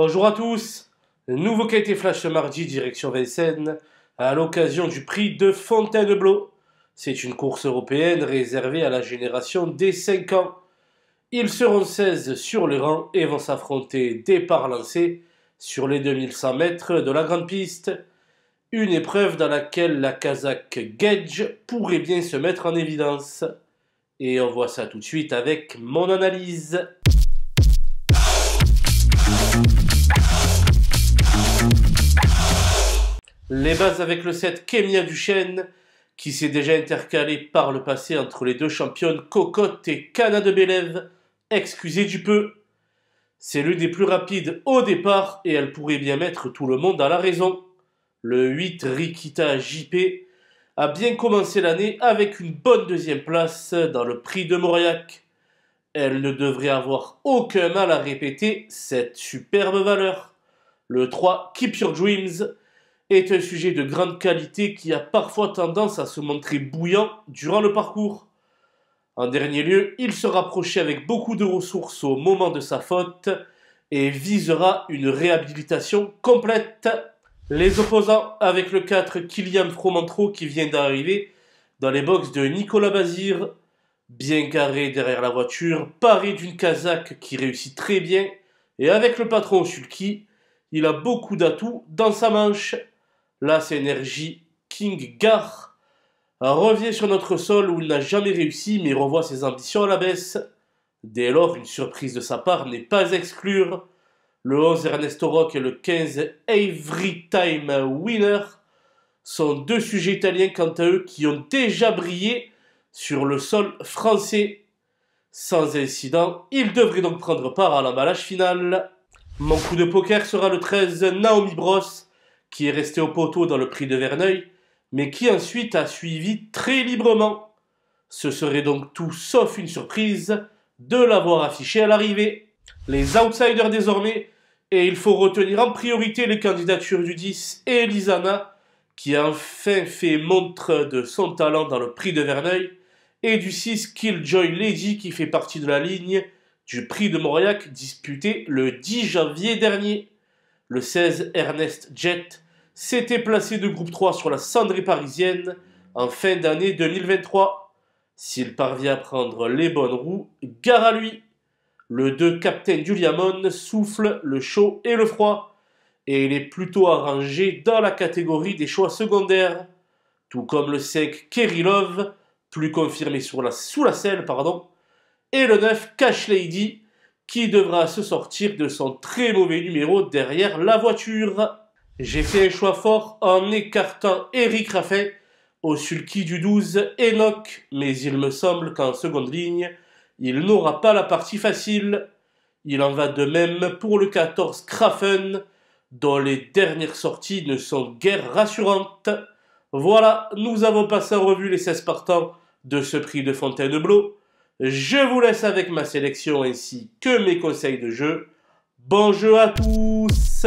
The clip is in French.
Bonjour à tous, nouveau qualité flash ce mardi direction Vincennes à l'occasion du prix de Fontainebleau. C'est une course européenne réservée à la génération des 5 ans. Ils seront 16 sur le rang et vont s'affronter départ lancé sur les 2100 mètres de la grande piste. Une épreuve dans laquelle la Kazakh Gedge pourrait bien se mettre en évidence. Et on voit ça tout de suite avec mon analyse. Les bases avec le 7 Kemia Duchesne, qui s'est déjà intercalé par le passé entre les deux championnes Cocotte et Cana de Bélève, excusez du peu. C'est l'une des plus rapides au départ et elle pourrait bien mettre tout le monde à la raison. Le 8 Rikita JP a bien commencé l'année avec une bonne deuxième place dans le prix de Mauriac. Elle ne devrait avoir aucun mal à répéter cette superbe valeur. Le 3 Keep Your Dreams est un sujet de grande qualité qui a parfois tendance à se montrer bouillant durant le parcours. En dernier lieu, il se rapprochait avec beaucoup de ressources au moment de sa faute et visera une réhabilitation complète. Les opposants avec le 4 Kylian Fromantro qui vient d'arriver dans les box de Nicolas Bazir, bien carré derrière la voiture, paré d'une Kazakh qui réussit très bien et avec le patron Sulky, il a beaucoup d'atouts dans sa manche. Là, c'est énergie King Gar revient sur notre sol où il n'a jamais réussi mais revoit ses ambitions à la baisse. Dès lors, une surprise de sa part n'est pas à exclure. Le 11 Ernesto Rock et le 15 Every Time Winner sont deux sujets italiens quant à eux qui ont déjà brillé sur le sol français. Sans incident, ils devraient donc prendre part à l'emballage final. Mon coup de poker sera le 13 Naomi Bros, qui est resté au poteau dans le prix de Verneuil, mais qui ensuite a suivi très librement. Ce serait donc tout sauf une surprise de l'avoir affiché à l'arrivée. Les outsiders désormais, et il faut retenir en priorité les candidatures du 10 et Elisana, qui a enfin fait montre de son talent dans le prix de Verneuil, et du 6 Killjoy Lady qui fait partie de la ligne du prix de Mauriac disputé le 10 janvier dernier. Le 16 Ernest Jet s'était placé de groupe 3 sur la cendrée parisienne en fin d'année 2023. S'il parvient à prendre les bonnes roues, gare à lui. Le 2 Captain Juliamon souffle le chaud et le froid, et il est plutôt arrangé dans la catégorie des choix secondaires, tout comme le 5 Kerilov, plus confirmé sous la selle, et le 9 Cash Lady, qui devra se sortir de son très mauvais numéro derrière la voiture. J'ai fait un choix fort en écartant Eric Raffin au sulky du 12 Enoch, mais il me semble qu'en seconde ligne, il n'aura pas la partie facile. Il en va de même pour le 14 Krafen, dont les dernières sorties ne sont guère rassurantes. Voilà, nous avons passé en revue les 16 partants de ce prix de Fontainebleau. Je vous laisse avec ma sélection ainsi que mes conseils de jeu. Bon jeu à tous!